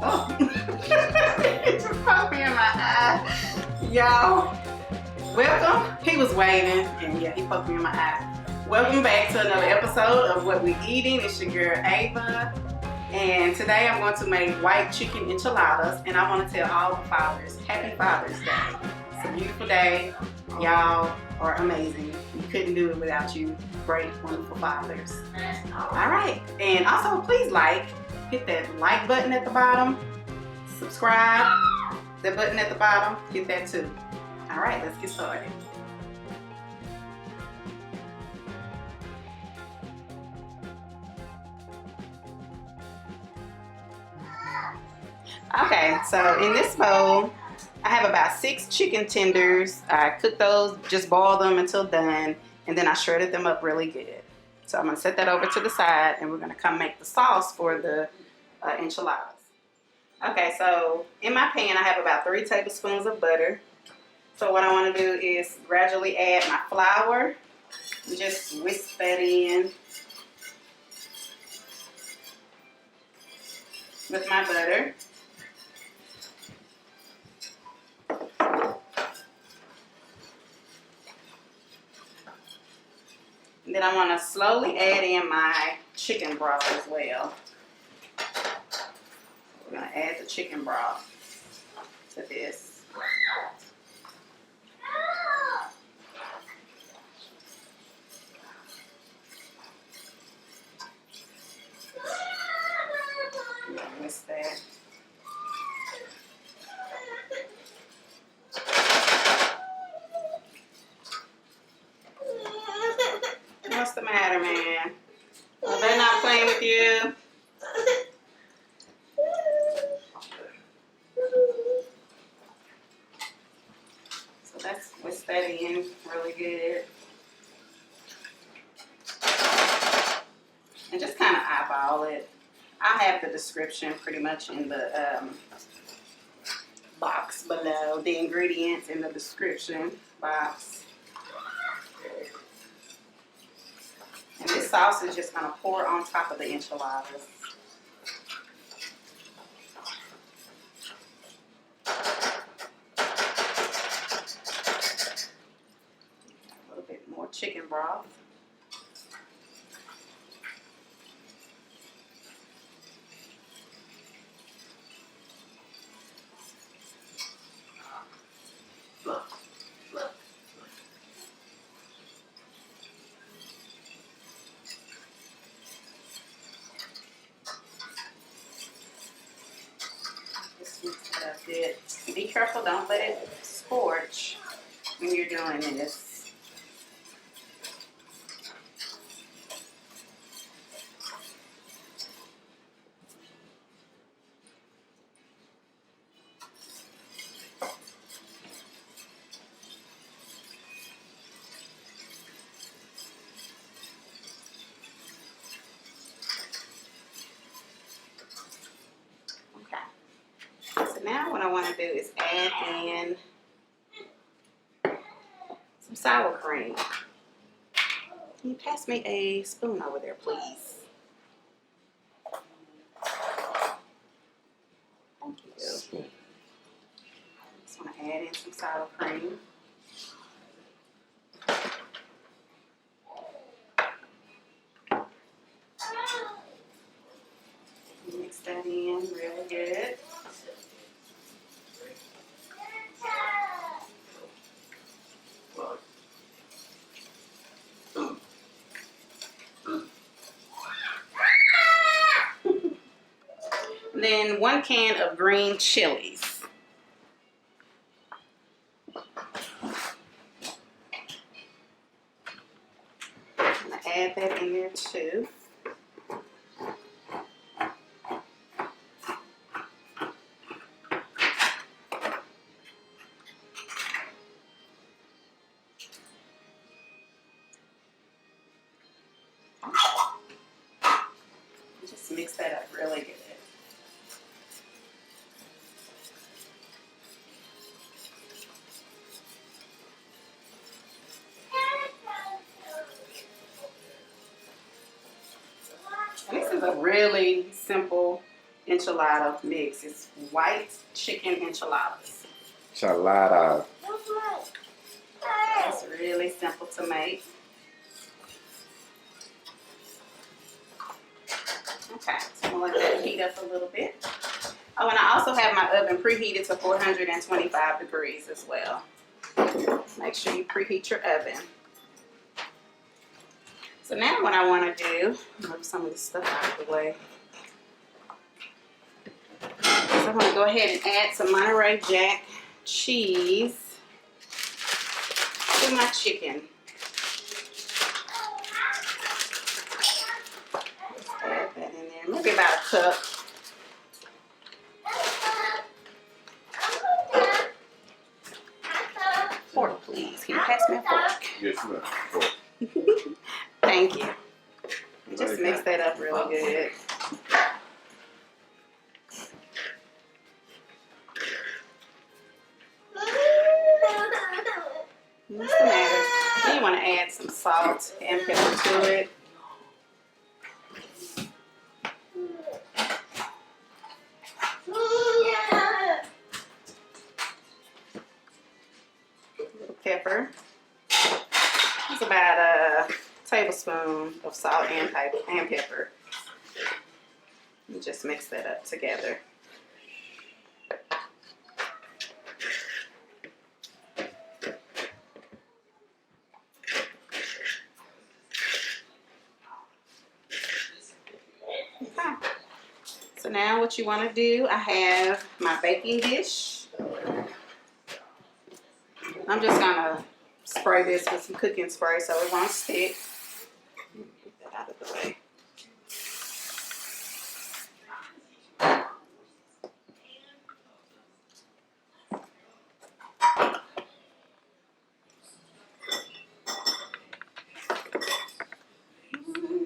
Oh, it just poked me in my eye. Y'all, welcome. He was waving, and yeah, he poked me in my eye. Welcome back to another episode of What We Eating. It's your girl Ava, and today I'm going to make white chicken enchiladas, and I want to tell all the fathers, Happy Father's Day. It's a beautiful day. Y'all are amazing. We couldn't do it without you, great, wonderful fathers. All right, and also please hit that like button at the bottom, subscribe, the button at the bottom, hit that too. All right, let's get started. Okay, so in this bowl, I have about 6 chicken tenders. I cooked those, just boiled them until done, and then I shredded them up really good. So I'm gonna set that over to the side, and we're gonna come make the sauce for the enchiladas. Okay, so in my pan, I have about 3 tablespoons of butter. So what I wanna do is gradually add my flour, and just whisk that in with my butter. Then I want to slowly add in my chicken broth as well. We're going to add the chicken broth to this. Whisk that. What's the matter, man? Well, they're not playing with you. So let's whisk that in really good. And just kind of eyeball it. I have the description pretty much in the box below, the ingredients in the description box. And this sauce is just going to pour on top of the enchiladas. A little bit more chicken broth. Good. Be careful, don't let it scorch when you're doing this. Now what I want to do is add in some sour cream. Can you pass me a spoon over there, please? Thank you. Just want to add in some sour cream. Mix that in really good. Then 1 can of green chilies. I'm going to add that in there too. Just mix that up really good. And this is a really simple enchilada mix. It's white chicken enchiladas. Enchiladas. It's really simple to make. Okay, so I'm gonna let that heat up a little bit. Oh, and I also have my oven preheated to 425 degrees as well. Make sure you preheat your oven. So now what I want to do, move some of this stuff out of the way. So I'm going to go ahead and add some Monterey Jack cheese to my chicken. Let's add that in there, maybe about a cup. Fork, please. Can you pass me a fork? Yes, ma'am. Thank you. Just mix that up really good. What's the matter? Then you want to add some salt and pepper to it. Pepper. It's about a tablespoon of salt and pepper. You just mix that up together. Okay. So now what you want to do, I have my baking dish. I'm just gonna spray this with some cooking spray so it won't stick. Get that out of the way.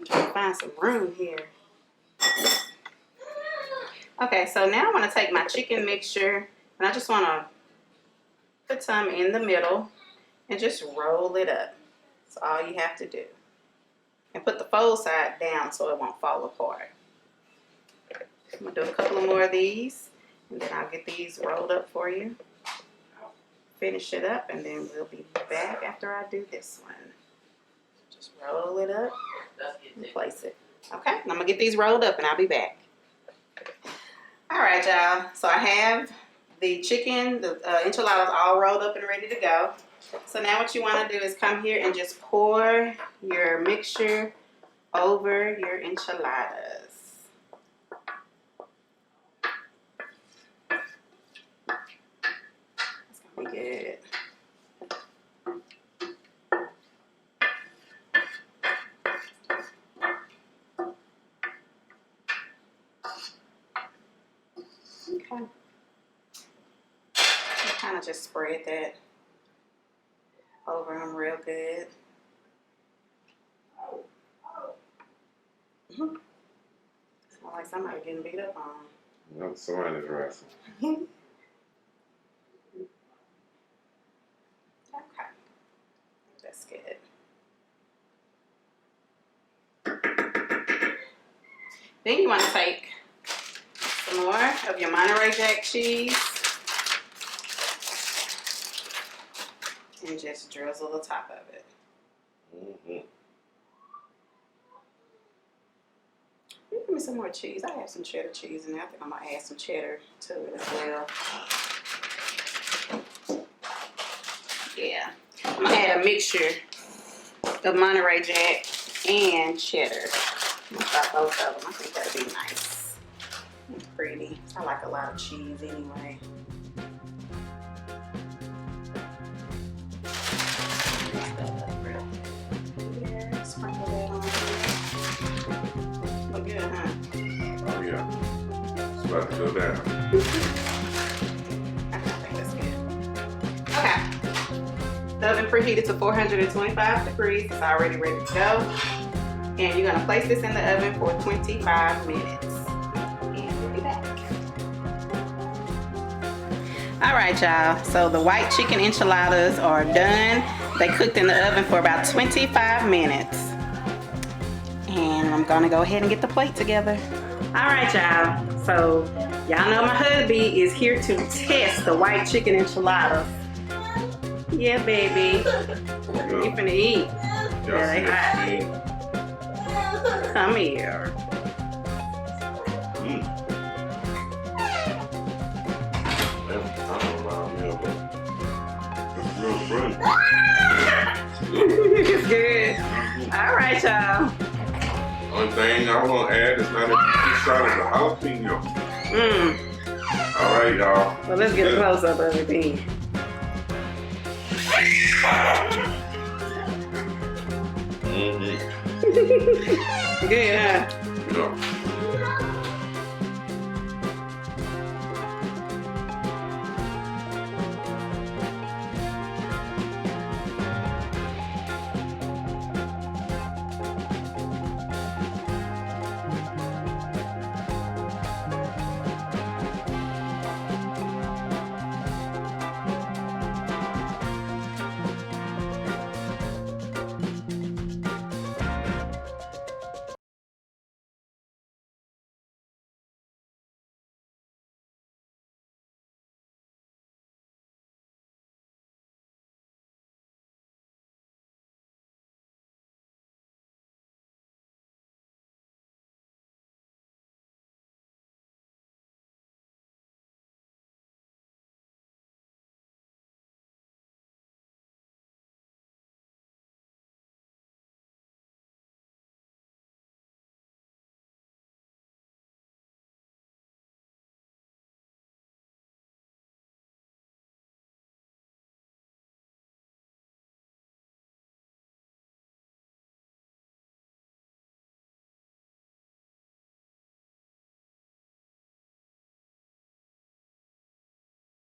Trying to find some room here. Okay, so now I want to take my chicken mixture and I just want to put some in the middle and just roll it up. That's all you have to do. And put the fold side down so it won't fall apart. I'm going to do a couple of more of these and then I'll get these rolled up for you. Finish it up and then we'll be back after I do this one. Just roll it up and place it. Okay, and I'm going to get these rolled up and I'll be back. Alright y'all, so I have the chicken, the enchiladas all rolled up and ready to go. So now what you want to do is come here and just pour your mixture over your enchiladas. That's going to be good. Okay. Kind of just spread that over them real good. Sounds like somebody getting beat up on. No, someone is wrestling. Okay, that's good. Then you want to take some more of your Monterey Jack cheese and just drizzle the top of it. Give me some more cheese. I have some cheddar cheese in there. I think I'm going to add some cheddar to it as well. Yeah. I'm going to add a mixture of Monterey Jack and cheddar. I'm going to try both of them. I think that'll be nice and pretty. I like a lot of cheese anyway. Yeah, sprinkle that on there. Look good, huh? Oh yeah. It's about to go down. I think that's good. Okay. The oven preheated to 425 degrees. It's already ready to go. And you're going to place this in the oven for 25 minutes. And we'll be back. Alright y'all, so the white chicken enchiladas are done. They cooked in the oven for about 25 minutes. And I'm going to go ahead and get the plate together. All right, y'all. So y'all know my hubby is here to test the white chicken enchiladas. Yeah, baby. You finna eat. Yeah, they hot. Come here. It's good. All right, y'all. Only thing I want to add is not a shot of the jalapeno. All right, y'all. Well, let's get a close up of it then. Good, huh? Yeah.